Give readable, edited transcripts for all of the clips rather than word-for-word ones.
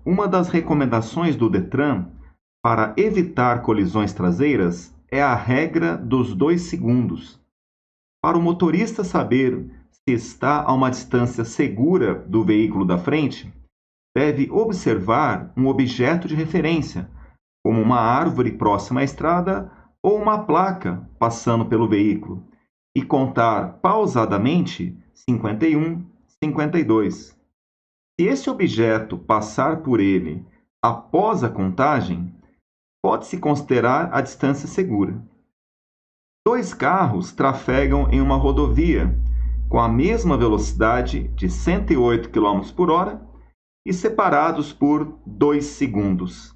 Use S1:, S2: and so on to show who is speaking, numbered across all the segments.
S1: uma das recomendações do Detran para evitar colisões traseiras é a regra dos 2 segundos. Para o motorista saber se está a uma distância segura do veículo da frente, deve observar um objeto de referência, como uma árvore próxima à estrada ou uma placa passando pelo veículo, e contar pausadamente 51, 52. Se esse objeto passar por ele após a contagem, pode-se considerar a distância segura. 2 carros trafegam em uma rodovia com a mesma velocidade de 108 km por hora e separados por 2 segundos.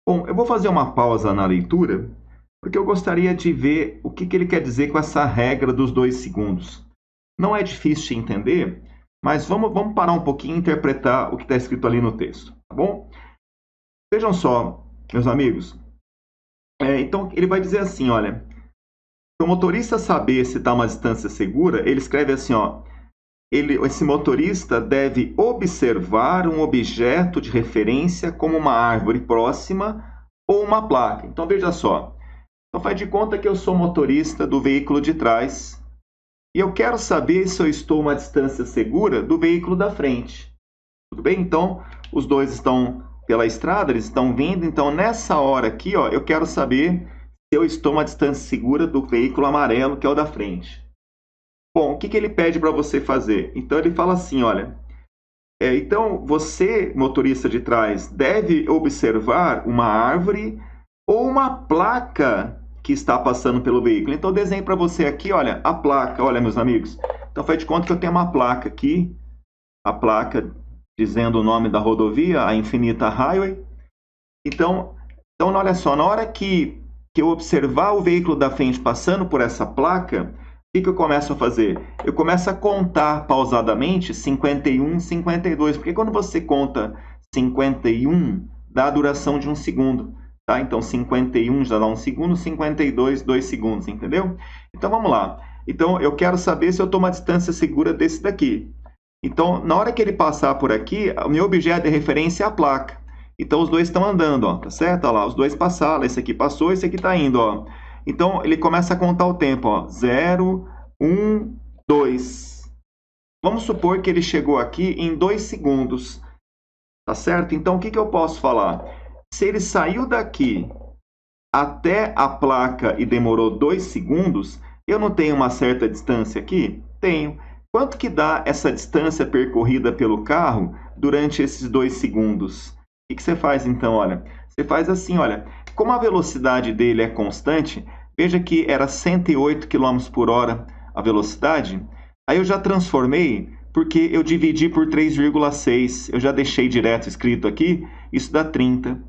S1: Bom, eu vou fazer uma pausa na leitura, porque eu gostaria de ver o que ele quer dizer com essa regra dos 2 segundos. Não é difícil de entender, mas vamos parar um pouquinho e interpretar o que está escrito ali no texto, tá bom? Vejam só, meus amigos. Então, ele vai dizer assim, olha, para o motorista saber se está uma distância segura, ele escreve assim, ó, esse motorista deve observar um objeto de referência como uma árvore próxima ou uma placa. Então, veja só. Então, faz de conta que eu sou motorista do veículo de trás e eu quero saber se eu estou a uma distância segura do veículo da frente. Tudo bem? Então, os dois estão pela estrada, eles estão vindo. Então, nessa hora aqui, ó, eu quero saber se eu estou a uma distância segura do veículo amarelo, que é o da frente. Bom, o que ele pede para você fazer? Então, ele fala assim, olha, então você, motorista de trás, deve observar uma árvore ou uma placa que está passando pelo veículo. Então, eu desenho para você aqui, olha, a placa, olha, meus amigos. Então, faz de conta que eu tenho uma placa aqui, a placa dizendo o nome da rodovia, a Infinita Highway. Então olha só, na hora que eu observar o veículo da frente passando por essa placa, o que eu começo a fazer? Eu começo a contar pausadamente 51, 52, porque quando você conta 51, dá a duração de 1 segundo. Tá? Então, 51 já dá 1 segundo, 52, 2 segundos, entendeu? Então, vamos lá. Então, eu quero saber se eu estou a uma distância segura desse daqui. Então, na hora que ele passar por aqui, o meu objeto de referência é a placa. Então, os dois estão andando, ó, tá certo? Olha lá, os dois passaram, esse aqui passou, esse aqui está indo, ó. Então, ele começa a contar o tempo, ó, 0, 1, 2. Vamos supor que ele chegou aqui em 2 segundos, tá certo? Então, o que eu posso falar? Se ele saiu daqui até a placa e demorou 2 segundos, eu não tenho uma certa distância aqui? Tenho. Quanto que dá essa distância percorrida pelo carro durante esses 2 segundos? O que você faz então? Olha, você faz assim, olha, como a velocidade dele é constante, veja que era 108 km por hora a velocidade, aí eu já transformei porque eu dividi por 3,6, eu já deixei direto escrito aqui, isso dá 30.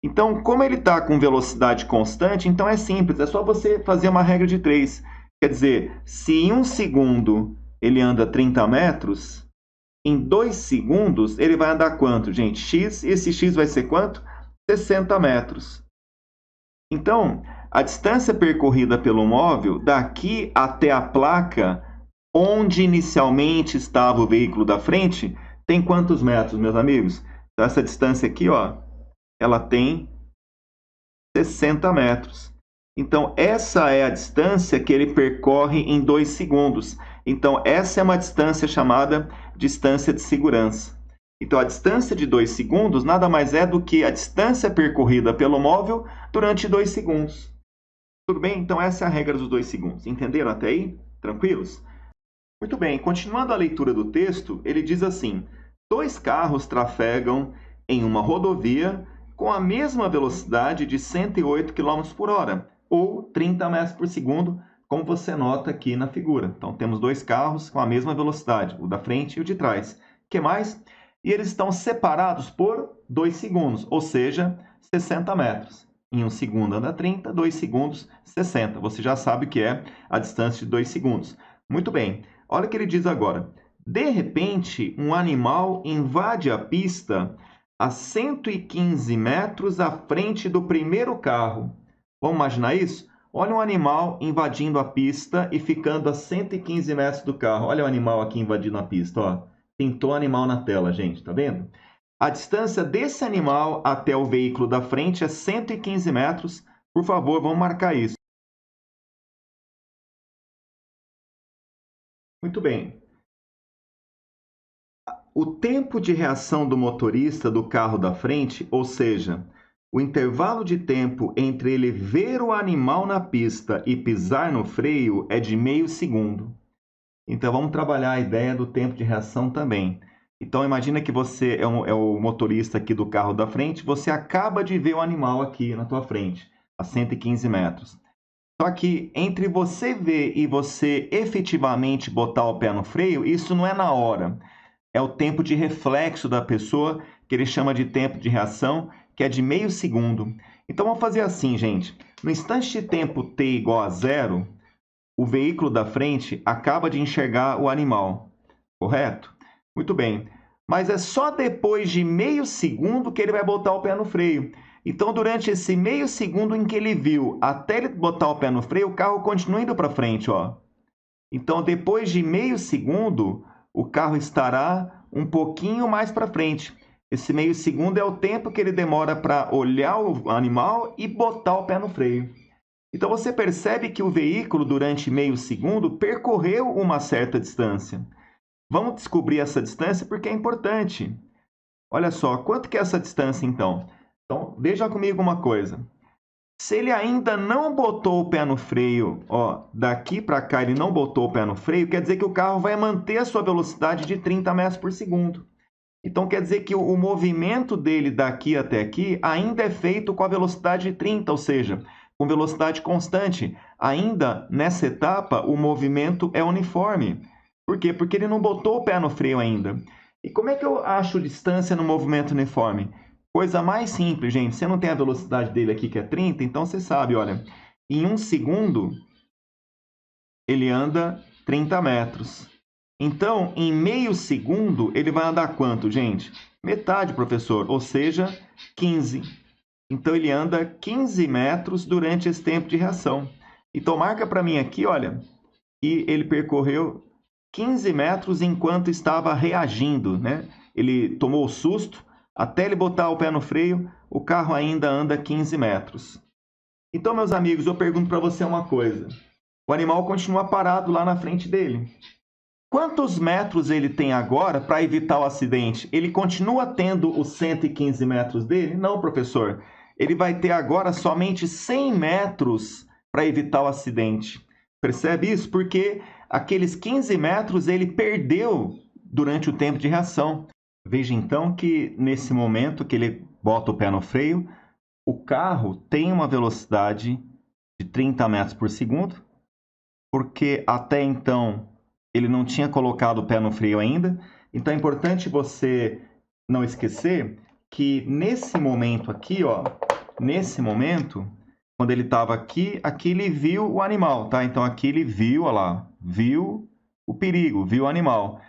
S1: Então, como ele está com velocidade constante, então é simples, é só você fazer uma regra de 3. Quer dizer, se em 1 segundo ele anda 30 metros, em 2 segundos ele vai andar quanto, gente? X, e esse X vai ser quanto? 60 metros. Então, a distância percorrida pelo móvel, daqui até a placa, onde inicialmente estava o veículo da frente, tem quantos metros, meus amigos? Então, essa distância aqui, ó, ela tem 60 metros. Então, essa é a distância que ele percorre em 2 segundos. Então, essa é uma distância chamada distância de segurança. Então, a distância de 2 segundos nada mais é do que a distância percorrida pelo móvel durante 2 segundos. Tudo bem? Então, essa é a regra dos 2 segundos. Entenderam até aí? Tranquilos? Muito bem. Continuando a leitura do texto, ele diz assim: 2 carros trafegam em uma rodovia com a mesma velocidade de 108 km por hora, ou 30 metros por segundo, como você nota aqui na figura. Então, temos 2 carros com a mesma velocidade, o da frente e o de trás. O que mais? E eles estão separados por 2 segundos, ou seja, 60 metros. Em 1 segundo anda 30, 2 segundos, 60. Você já sabe que é a distância de 2 segundos. Muito bem. Olha o que ele diz agora. De repente, um animal invade a pista a 115 metros à frente do primeiro carro. Vamos imaginar isso? Olha um animal invadindo a pista e ficando a 115 metros do carro. Olha o animal aqui invadindo a pista, ó. Pintou animal na tela, gente, tá vendo? A distância desse animal até o veículo da frente é 115 metros. Por favor, vamos marcar isso. Muito bem. O tempo de reação do motorista do carro da frente, ou seja, o intervalo de tempo entre ele ver o animal na pista e pisar no freio é de meio segundo. Então, vamos trabalhar a ideia do tempo de reação também. Então, imagina que você é o motorista aqui do carro da frente, você acaba de ver o animal aqui na tua frente, a 115 metros. Só que entre você ver e você efetivamente botar o pé no freio, isso não é na hora. É o tempo de reflexo da pessoa, que ele chama de tempo de reação, que é de meio segundo. Então, vamos fazer assim, gente. No instante de tempo t igual a zero, o veículo da frente acaba de enxergar o animal, correto? Muito bem. Mas é só depois de meio segundo que ele vai botar o pé no freio. Então, durante esse meio segundo em que ele viu, até ele botar o pé no freio, o carro continua indo para frente, ó. Então, depois de meio segundo, o carro estará um pouquinho mais para frente. Esse meio segundo é o tempo que ele demora para olhar o animal e botar o pé no freio. Então, você percebe que o veículo, durante meio segundo, percorreu uma certa distância. Vamos descobrir essa distância porque é importante. Olha só, quanto que é essa distância, então? Então, veja comigo uma coisa. Se ele ainda não botou o pé no freio, ó, daqui para cá ele não botou o pé no freio, quer dizer que o carro vai manter a sua velocidade de 30 metros por segundo. Então, quer dizer que o movimento dele daqui até aqui ainda é feito com a velocidade de 30, ou seja, com velocidade constante. Ainda nessa etapa, o movimento é uniforme. Por quê? Porque ele não botou o pé no freio ainda. E como é que eu acho distância no movimento uniforme? Coisa mais simples, gente. Você não tem a velocidade dele aqui, que é 30, então você sabe, olha, em 1 segundo, ele anda 30 metros. Então, em meio segundo, ele vai andar quanto, gente? Metade, professor, ou seja, 15. Então, ele anda 15 metros durante esse tempo de reação. Então, marca para mim aqui, olha, que ele percorreu 15 metros enquanto estava reagindo, né? Ele tomou o susto, até ele botar o pé no freio, o carro ainda anda 15 metros. Então, meus amigos, eu pergunto para você uma coisa. O animal continua parado lá na frente dele. Quantos metros ele tem agora para evitar o acidente? Ele continua tendo os 115 metros dele? Não, professor. Ele vai ter agora somente 100 metros para evitar o acidente. Percebe isso? Porque aqueles 15 metros ele perdeu durante o tempo de reação. Veja então que nesse momento que ele bota o pé no freio, o carro tem uma velocidade de 30 metros por segundo, porque até então ele não tinha colocado o pé no freio ainda. Então é importante você não esquecer que nesse momento aqui, ó, nesse momento, quando ele estava aqui, aqui ele viu o animal, tá? Então aqui ele viu, ó lá, viu o perigo, viu o animal.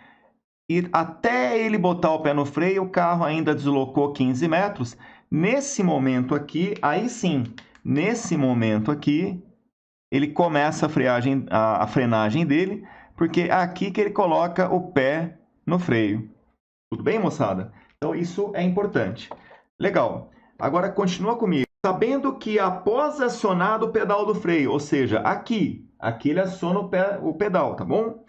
S1: E até ele botar o pé no freio, o carro ainda deslocou 15 metros. Nesse momento aqui, aí sim, nesse momento aqui, ele começa a frenagem dele, porque é aqui que ele coloca o pé no freio. Tudo bem, moçada? Então, isso é importante. Legal. Agora, continua comigo. Sabendo que após acionado o pedal do freio, ou seja, aqui ele aciona o pedal, tá bom?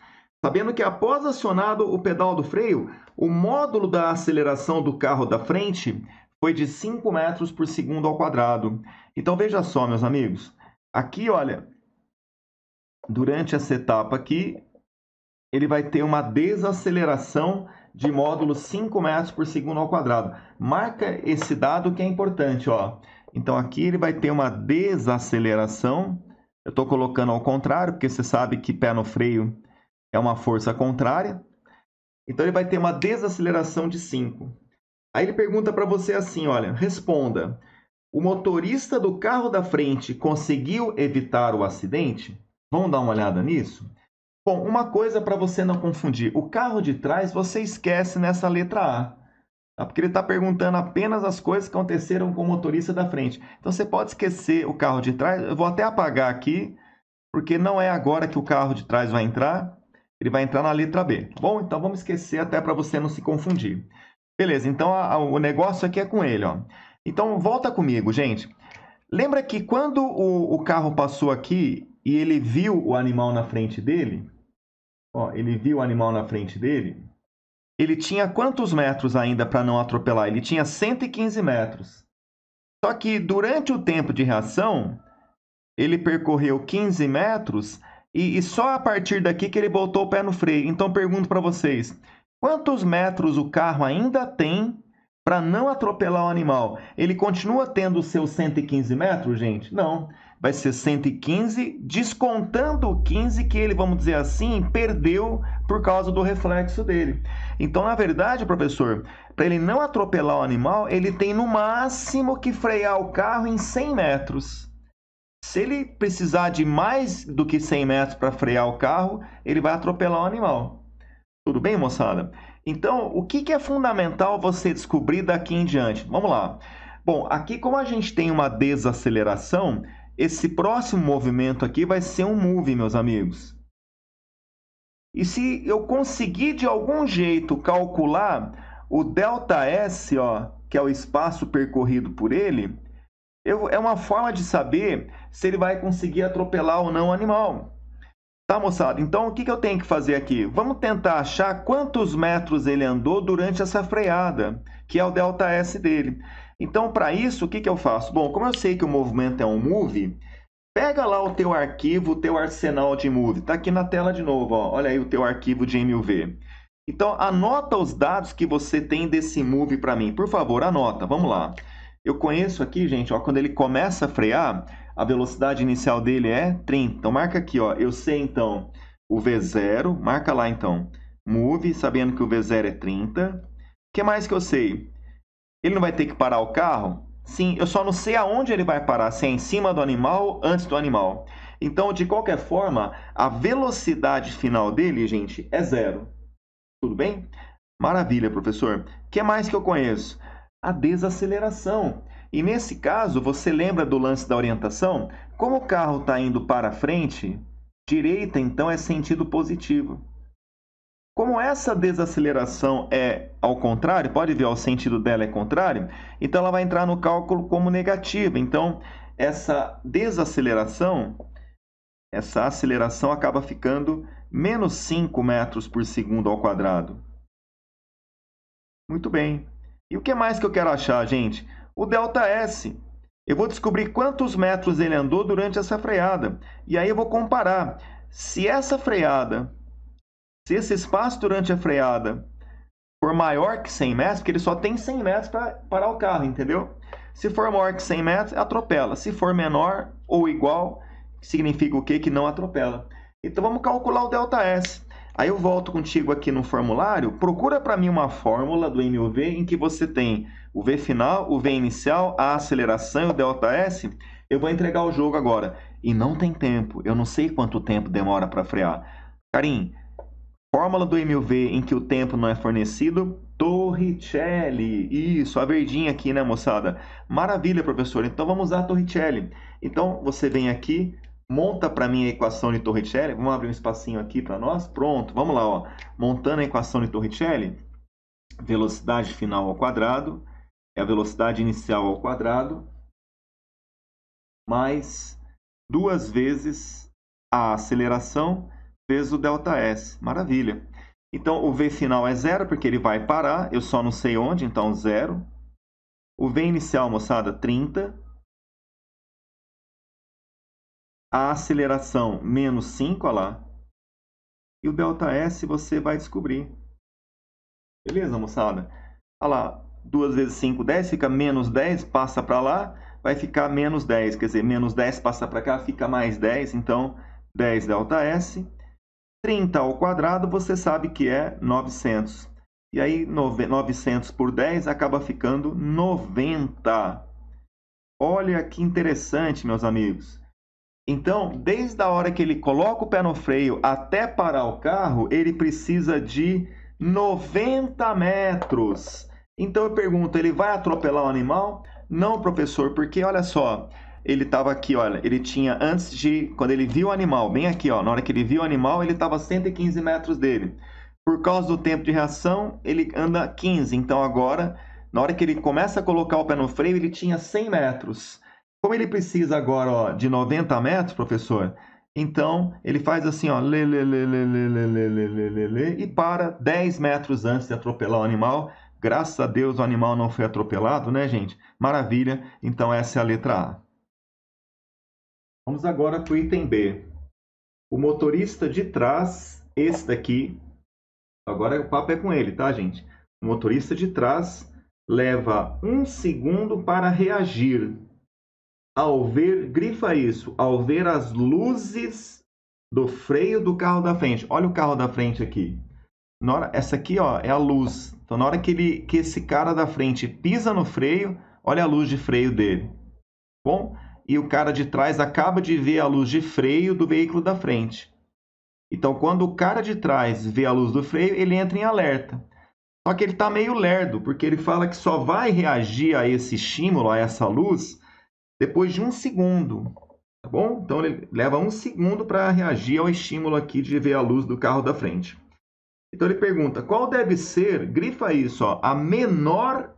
S1: Sabendo que após acionado o pedal do freio, o módulo da aceleração do carro da frente foi de 5 metros por segundo ao quadrado. Então, veja só, meus amigos. Aqui, olha, durante essa etapa aqui, ele vai ter uma desaceleração de módulo 5 metros por segundo ao quadrado. Marca esse dado que é importante, ó. Então, aqui ele vai ter uma desaceleração. Eu estou colocando ao contrário, porque você sabe que pé no freio é uma força contrária. Então, ele vai ter uma desaceleração de 5. Aí ele pergunta para você assim, olha, responda. O motorista do carro da frente conseguiu evitar o acidente? Vamos dar uma olhada nisso? Bom, uma coisa para você não confundir. O carro de trás você esquece nessa letra A. Tá? Porque ele está perguntando apenas as coisas que aconteceram com o motorista da frente. Então, você pode esquecer o carro de trás. Eu vou até apagar aqui, porque não é agora que o carro de trás vai entrar. Ele vai entrar na letra B. Bom, então vamos esquecer até para você não se confundir. Beleza, então o negócio aqui é com ele, ó. Então volta comigo, gente. Lembra que quando o carro passou aqui e ele viu o animal na frente dele, ó, ele viu o animal na frente dele, ele tinha quantos metros ainda para não atropelar? Ele tinha 115 metros. Só que durante o tempo de reação, ele percorreu 15 metros e só a partir daqui que ele botou o pé no freio. Então, pergunto para vocês, quantos metros o carro ainda tem para não atropelar o animal? Ele continua tendo os seus 115 metros, gente? Não. Vai ser 115, descontando 15 que ele, vamos dizer assim, perdeu por causa do reflexo dele. Então, na verdade, professor, para ele não atropelar o animal, ele tem no máximo que frear o carro em 100 metros. Se ele precisar de mais do que 100 metros para frear o carro, ele vai atropelar o animal. Tudo bem, moçada? Então, o que é fundamental você descobrir daqui em diante? Vamos lá. Bom, aqui como a gente tem uma desaceleração, esse próximo movimento aqui vai ser um move, meus amigos. E se eu conseguir de algum jeito calcular o ΔS, ó, que é o espaço percorrido por ele, é uma forma de saber se ele vai conseguir atropelar ou não o animal. Tá, moçada? Então, o que eu tenho que fazer aqui? Vamos tentar achar quantos metros ele andou durante essa freada, que é o ΔS dele. Então, para isso, o que eu faço? Bom, como eu sei que o movimento é um move, pega lá o teu arquivo, o teu arsenal de move. Está aqui na tela de novo, ó. Olha aí o teu arquivo de MUV. Então, anota os dados que você tem desse move para mim. Por favor, anota. Vamos lá. Eu conheço aqui, gente, ó, quando ele começa a frear, a velocidade inicial dele é 30. Então, marca aqui, ó. Eu sei, então, o V0. Marca lá, então. Move, sabendo que o V0 é 30. O que mais que eu sei? Ele não vai ter que parar o carro? Sim, eu só não sei aonde ele vai parar, se é em cima do animal ou antes do animal. Então, de qualquer forma, a velocidade final dele, gente, é 0. Tudo bem? Maravilha, professor. O que mais que eu conheço? A desaceleração. E nesse caso, você lembra do lance da orientação? Como o carro está indo para frente, direita, então, é sentido positivo. Como essa desaceleração é ao contrário, pode ver, ó, o sentido dela é contrário, então ela vai entrar no cálculo como negativa. Então, essa desaceleração, essa aceleração acaba ficando menos 5 metros por segundo ao quadrado. Muito bem. E o que mais que eu quero achar, gente? O ΔS. Eu vou descobrir quantos metros ele andou durante essa freada. E aí eu vou comparar. Se essa freada, se esse espaço durante a freada for maior que 100 metros, porque ele só tem 100 metros para parar o carro, entendeu? Se for maior que 100 metros, atropela. Se for menor ou igual, significa o quê? Que não atropela. Então, vamos calcular o ΔS. Aí eu volto contigo aqui no formulário. Procura para mim uma fórmula do MUV em que você tem o V final, o V inicial, a aceleração e o ΔS. Eu vou entregar o jogo agora. E não tem tempo. Eu não sei quanto tempo demora para frear. Karim, fórmula do MUV em que o tempo não é fornecido, Torricelli. Isso, a verdinha aqui, né, moçada? Maravilha, professor. Então, vamos usar a Torricelli. Então, você vem aqui, monta para mim a equação de Torricelli. Vamos abrir um espacinho aqui para nós. Pronto, vamos lá, ó. Montando a equação de Torricelli. Velocidade final ao quadrado é a velocidade inicial ao quadrado mais 2 vezes a aceleração vezes o ΔS. Maravilha. Então, o V final é 0, porque ele vai parar. Eu só não sei onde, então 0. O V inicial, moçada, 30. A aceleração, menos 5, olha lá. E o ΔS você vai descobrir. Beleza, moçada? Olha lá, 2 vezes 5, 10, fica menos 10, passa para lá, vai ficar menos 10. Quer dizer, menos 10 passa para cá, fica mais 10. Então, 10 ΔS. 30 ao quadrado, você sabe que é 900. E aí, 900 por 10 acaba ficando 90. Olha que interessante, meus amigos. Então, desde a hora que ele coloca o pé no freio até parar o carro, ele precisa de 90 metros. Então, eu pergunto, ele vai atropelar o animal? Não, professor, porque olha só, ele estava aqui, olha, ele tinha quando ele viu o animal, bem aqui, ó, na hora que ele viu o animal, ele estava a 115 metros dele. Por causa do tempo de reação, ele anda 15. Então, agora, na hora que ele começa a colocar o pé no freio, ele tinha 100 metros. Como ele precisa agora, ó, de 90 metros, professor, então ele faz assim, ó, e para 10 metros antes de atropelar o animal. Graças a Deus o animal não foi atropelado, né, gente? Maravilha. Então, essa é a letra A. Vamos agora para o item B. O motorista de trás, esse daqui, agora o papo é com ele, tá, gente? O motorista de trás leva 1 segundo para reagir ao ver, grifa isso, ao ver as luzes do freio do carro da frente. Olha o carro da frente aqui. Essa aqui, ó, é a luz. Então, na hora que esse cara da frente pisa no freio, olha a luz de freio dele. Bom, e o cara de trás acaba de ver a luz de freio do veículo da frente. Então, quando o cara de trás vê a luz do freio, ele entra em alerta. Só que ele está meio lerdo, porque ele fala que só vai reagir a esse estímulo, a essa luz, depois de 1 segundo. Tá bom? Então, ele leva 1 segundo para reagir ao estímulo aqui de ver a luz do carro da frente. Então, ele pergunta, qual deve ser, grifa isso, ó, a menor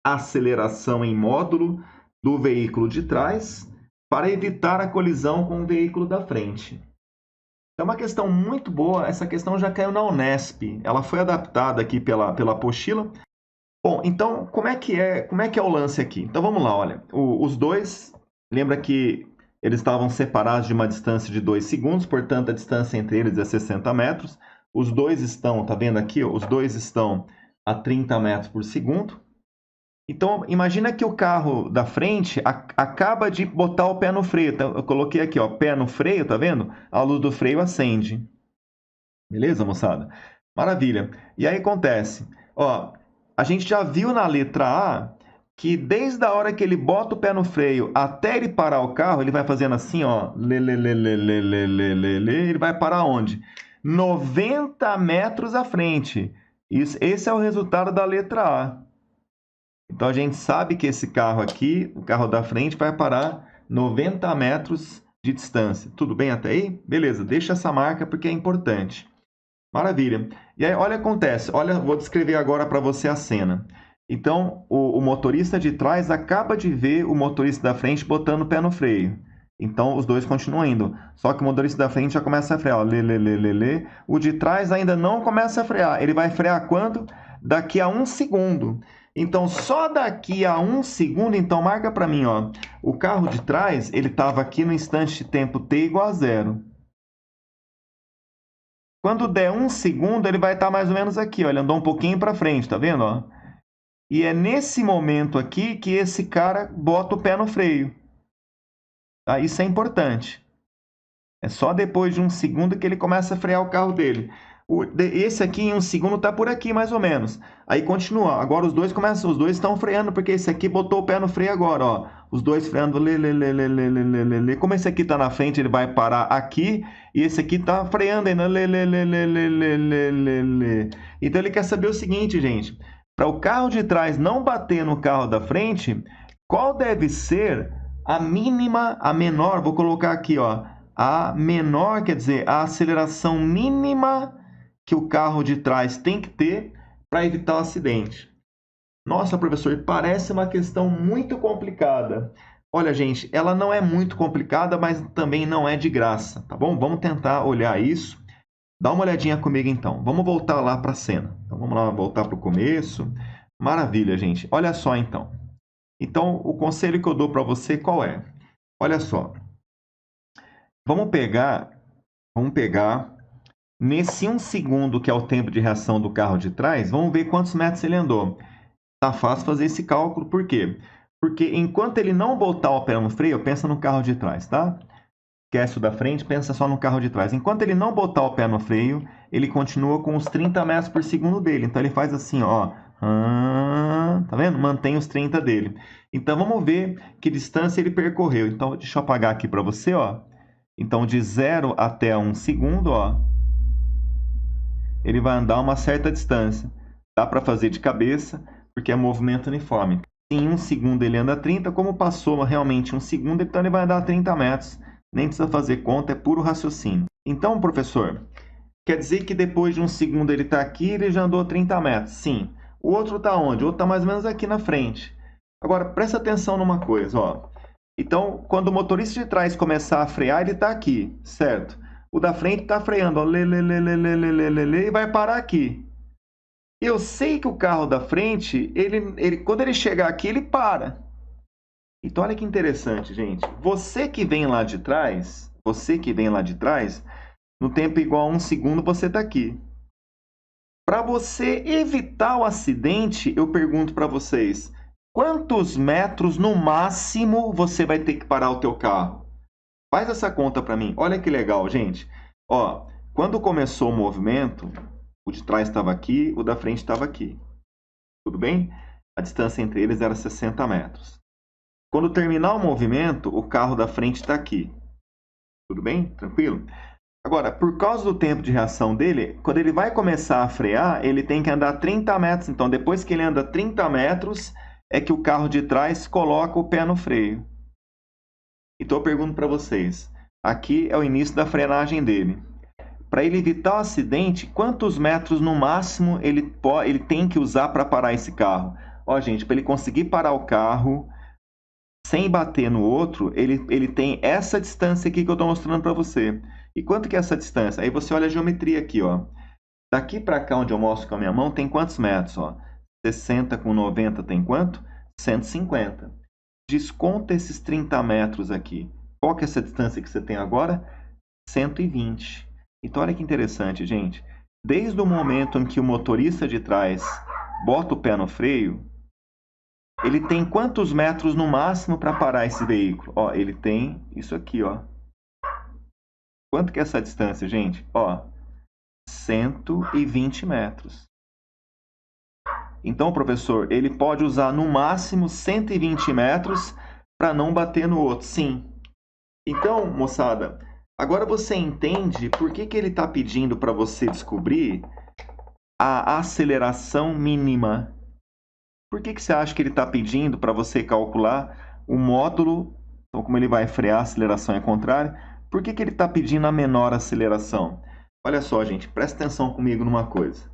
S1: aceleração em módulo do veículo de trás para evitar a colisão com o veículo da frente? É uma questão muito boa, essa questão já caiu na Unesp, ela foi adaptada aqui pela apostila. Bom, então, como é que é o lance aqui? Então, vamos lá, olha, os dois, lembra que eles estavam separados de uma distância de 2 segundos, portanto, a distância entre eles é 60 metros. Os dois estão, tá vendo aqui? Ó, os dois estão a 30 metros por segundo. Então, imagina que o carro da frente acaba de botar o pé no freio. Então, eu coloquei aqui, ó, pé no freio, tá vendo? A luz do freio acende. Beleza, moçada? Maravilha. E aí acontece, ó, a gente já viu na letra A que desde a hora que ele bota o pé no freio até ele parar o carro, ele vai fazendo assim, ó, ele vai parar onde? 90 metros à frente. Esse é o resultado da letra A. Então, a gente sabe que esse carro aqui, o carro da frente, vai parar 90 metros de distância. Tudo bem até aí? Beleza, deixa essa marca porque é importante. Maravilha. E aí, olha o que acontece. Olha, vou descrever agora para você a cena. Então, o motorista de trás acaba de ver o motorista da frente botando o pé no freio. Então, os dois continuam indo. Só que o motorista da frente já começa a frear. Ó, O de trás ainda não começa a frear. Ele vai frear quando? Daqui a 1 segundo. Então, só daqui a 1 segundo, então marca para mim, ó, o carro de trás, ele estava aqui no instante de tempo t igual a 0. Quando der 1 segundo, ele vai estar mais ou menos aqui, ó, ele andou um pouquinho para frente, tá vendo? Ó? E é nesse momento aqui que esse cara bota o pé no freio. Tá? Isso é importante. É só depois de 1 segundo que ele começa a frear o carro dele. Esse aqui em 1 segundo está por aqui, mais ou menos. Aí continua. Agora os dois estão freando, porque esse aqui botou o pé no freio agora, ó. Os dois freando. Como esse aqui está na frente, ele vai parar aqui. E esse aqui está freando ainda. Então ele quer saber o seguinte, gente. Para o carro de trás não bater no carro da frente, qual deve ser a mínima, a menor, vou colocar aqui, ó. A menor, quer dizer, a aceleração mínima que o carro de trás tem que ter para evitar o acidente. Nossa, professor, parece uma questão muito complicada. Olha, gente, ela não é muito complicada, mas também não é de graça, tá bom? Vamos tentar olhar isso. Dá uma olhadinha comigo, então. Vamos voltar lá para a cena. Então, vamos lá, voltar para o começo. Maravilha, gente. Olha só, então. Então, o conselho que eu dou para você, qual é? Olha só. Vamos pegar nesse 1 segundo, que é o tempo de reação do carro de trás, vamos ver quantos metros ele andou. Tá fácil fazer esse cálculo, por quê? Porque enquanto ele não botar o pé no freio, pensa no carro de trás, tá? Esquece o da frente, pensa só no carro de trás. Enquanto ele não botar o pé no freio, ele continua com os 30 metros por segundo dele. Então, ele faz assim, ó. Tá vendo? Mantém os 30 dele. Então, vamos ver que distância ele percorreu. Então, deixa eu apagar aqui para você, ó. Então, de 0 até 1 segundo, ó, ele vai andar uma certa distância. Dá para fazer de cabeça, porque é movimento uniforme. Em 1 segundo ele anda 30, como passou realmente 1 segundo, então ele vai andar 30 metros. Nem precisa fazer conta, é puro raciocínio. Então, professor, Quer dizer que depois de um segundo ele está aqui, ele já andou 30 metros. Sim. O outro está onde? O outro está mais ou menos aqui na frente. Agora, presta atenção numa coisa, ó. Então, quando o motorista de trás começar a frear, ele está aqui, certo? O da frente está freando, ó, e vai parar aqui. Eu sei que o carro da frente, quando ele chegar aqui, ele para. Então, olha que interessante, gente. Você que vem lá de trás, no tempo igual a 1 segundo, você está aqui. Para você evitar o acidente, eu pergunto para vocês, quantos metros no máximo você vai ter que parar o teu carro? Faz essa conta para mim. Olha que legal, gente. Ó, quando começou o movimento, o de trás estava aqui, o da frente estava aqui. Tudo bem? A distância entre eles era 60 metros. Quando terminar o movimento, o carro da frente está aqui. Tudo bem? Tranquilo? Agora, por causa do tempo de reação dele, quando ele vai começar a frear, ele tem que andar 30 metros. Então, depois que ele anda 30 metros, é que o carro de trás coloca o pé no freio. Então, eu pergunto para vocês. Aqui é o início da frenagem dele. Para ele evitar o acidente, quantos metros no máximo ele tem que usar para parar esse carro? Ó, gente, para ele conseguir parar o carro sem bater no outro, ele tem essa distância aqui que eu estou mostrando para você. E quanto que é essa distância? Aí você olha a geometria aqui, ó. Daqui para cá, onde eu mostro com a minha mão, tem quantos metros? Ó? 60 com 90 tem quanto? 150. Desconta esses 30 metros aqui. Qual que é essa distância que você tem agora? 120. Então, olha que interessante, gente. Desde o momento em que o motorista de trás bota o pé no freio, ele tem quantos metros no máximo para parar esse veículo? Ó, ele tem isso aqui, ó. Quanto que é essa distância, gente? Ó, 120 metros. Então, professor, ele pode usar no máximo 120 metros para não bater no outro. Sim. Então, moçada, agora você entende por que ele está pedindo para você descobrir a aceleração mínima. Por que você acha que ele está pedindo para você calcular o módulo, então como ele vai frear, a aceleração é contrária, por que ele está pedindo a menor aceleração? Olha só, gente, presta atenção comigo numa coisa.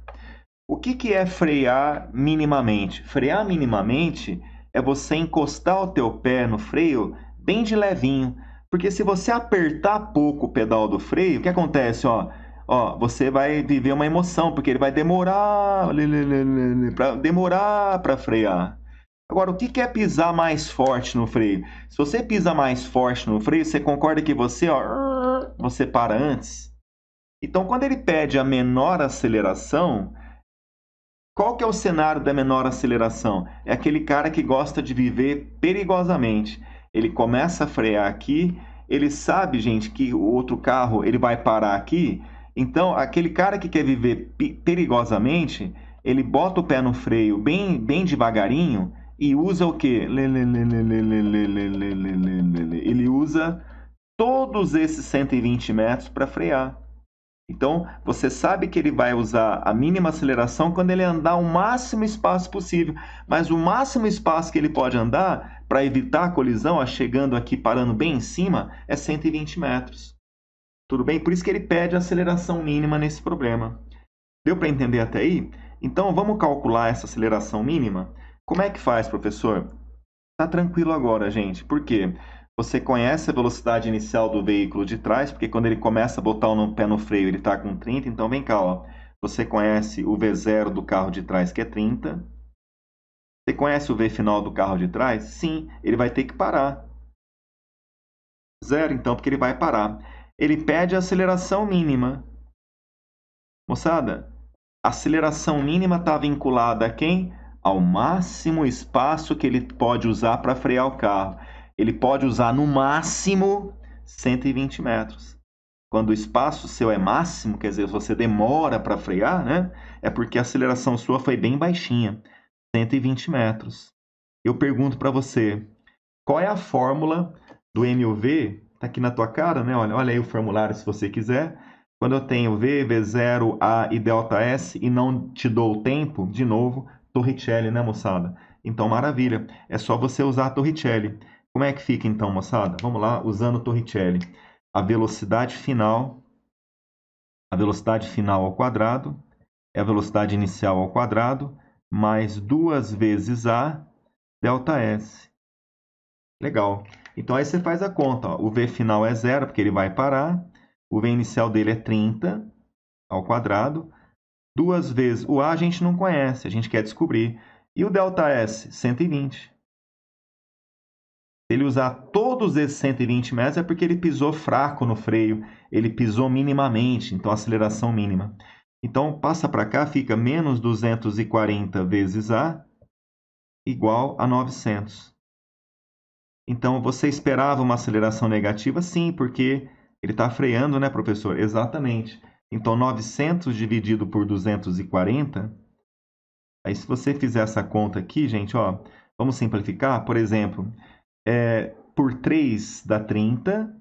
S1: O que é frear minimamente? Frear minimamente é você encostar o teu pé no freio bem de levinho, porque se você apertar pouco o pedal do freio, o que acontece? Ó, você vai viver uma emoção, porque ele vai demorar para frear. Agora, o que é pisar mais forte no freio? Se você pisa mais forte no freio, você concorda que você para antes? Então, quando ele pede a menor aceleração, qual que é o cenário da menor aceleração? É aquele cara que gosta de viver perigosamente. Ele começa a frear aqui, ele sabe, gente, que o outro carro ele vai parar aqui. Então, aquele cara que quer viver perigosamente, ele bota o pé no freio bem devagarinho e usa o quê? Ele usa todos esses 120 metros para frear. Então, você sabe que ele vai usar a mínima aceleração quando ele andar o máximo espaço possível. Mas o máximo espaço que ele pode andar para evitar a colisão, chegando aqui, parando bem em cima, é 120 metros. Tudo bem? Por isso que ele pede a aceleração mínima nesse problema. Deu para entender até aí? Então, vamos calcular essa aceleração mínima? Como é que faz, professor? Tá tranquilo agora, gente. Por quê? Você conhece a velocidade inicial do veículo de trás, porque quando ele começa a botar o pé no freio, ele está com 30. Então, vem cá, ó. Você conhece o V0 do carro de trás, que é 30. Você conhece o V final do carro de trás? Sim, ele vai ter que parar. 0, então, porque ele vai parar. Ele pede a aceleração mínima. Moçada, a aceleração mínima está vinculada a quem? Ao máximo espaço que ele pode usar para frear o carro. Ele pode usar no máximo 120 metros. Quando o espaço seu é máximo, quer dizer, você demora para frear, né? É porque a aceleração sua foi bem baixinha, 120 metros. Eu pergunto para você, qual é a fórmula do MUV? Está aqui na tua cara, né? Olha aí o formulário se você quiser. Quando eu tenho V, V0, A e ΔS e não te dou o tempo, de novo, Torricelli, né, moçada? Então, maravilha. É só você usar a Torricelli. Como é que fica então, moçada? Vamos lá, usando o Torricelli. A velocidade final A velocidade final ao quadrado é a velocidade inicial ao quadrado mais 2 vezes a ΔS. Legal. Então aí você faz a conta. Ó. O V final é 0, porque ele vai parar. O V inicial dele é 30 ao quadrado. 2 vezes o A a gente não conhece, a gente quer descobrir. E o ΔS? 120. Se ele usar todos esses 120 metros é porque ele pisou fraco no freio, ele pisou minimamente, então aceleração mínima. Então passa para cá, fica menos 240 vezes A igual a 900. Então você esperava uma aceleração negativa? Sim, porque ele está freando, né, professor? Exatamente. Então 900 dividido por 240. Aí, se você fizer essa conta aqui, gente, ó, vamos simplificar. Por exemplo, por 3 dá 30,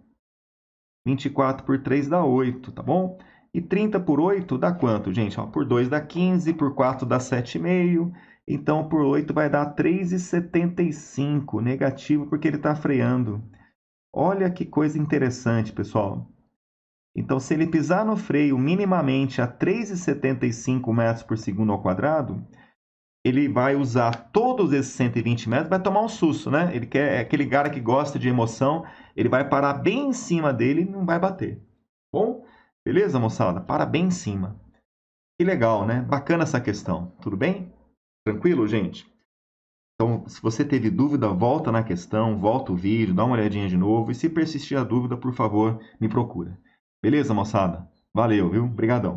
S1: 24 por 3 dá 8, tá bom? E 30 por 8 dá quanto, gente? Ó, por 2 dá 15, por 4 dá 7,5. Então, por 8 vai dar 3,75, negativo, porque ele está freando. Olha que coisa interessante, pessoal. Então, se ele pisar no freio minimamente a 3,75 metros por segundo ao quadrado, ele vai usar todos esses 120 metros, vai tomar um susto, né? Ele quer, é aquele cara que gosta de emoção, ele vai parar bem em cima dele e não vai bater. Bom, beleza, moçada? Para bem em cima. Que legal, né? Bacana essa questão. Tudo bem? Tranquilo, gente? Então, se você teve dúvida, volta na questão, volta o vídeo, dá uma olhadinha de novo. E se persistir a dúvida, por favor, me procura. Beleza, moçada? Valeu, viu? Obrigadão.